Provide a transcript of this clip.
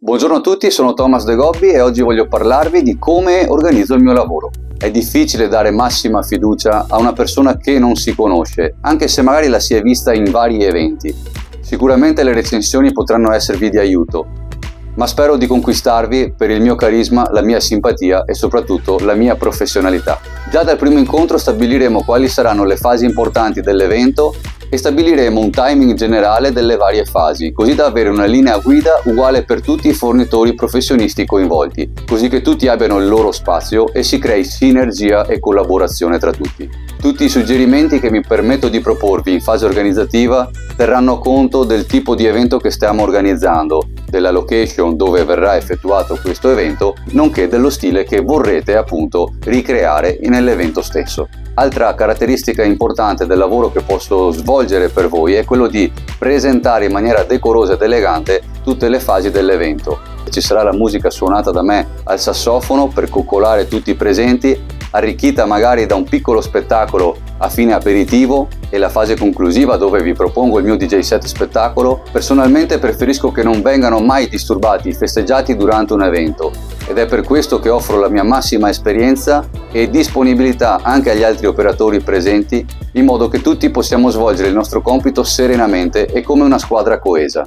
Buongiorno a tutti, sono Thomas De Gobbi e oggi voglio parlarvi di come organizzo il mio lavoro. È difficile dare massima fiducia a una persona che non si conosce, anche se magari la si è vista in vari eventi. Sicuramente le recensioni potranno esservi di aiuto, ma spero di conquistarvi per il mio carisma, la mia simpatia e soprattutto la mia professionalità. Già dal primo incontro stabiliremo quali saranno le fasi importanti dell'evento e stabiliremo un timing generale delle varie fasi, così da avere una linea guida uguale per tutti i fornitori professionisti coinvolti, così che tutti abbiano il loro spazio e si crei sinergia e collaborazione tra tutti. Tutti i suggerimenti che mi permetto di proporvi in fase organizzativa terranno conto del tipo di evento che stiamo organizzando, della location dove verrà effettuato questo evento, nonché dello stile che vorrete appunto ricreare nell'evento stesso. Altra caratteristica importante del lavoro che posso svolgere per voi è quello di presentare in maniera decorosa ed elegante tutte le fasi dell'evento. Ci sarà la musica suonata da me al sassofono per coccolare tutti i presenti, arricchita magari da un piccolo spettacolo a fine aperitivo e la fase conclusiva dove vi propongo il mio DJ set spettacolo. Personalmente preferisco che non vengano mai disturbati i festeggiati durante un evento ed è per questo che offro la mia massima esperienza e disponibilità anche agli altri operatori presenti in modo che tutti possiamo svolgere il nostro compito serenamente e come una squadra coesa.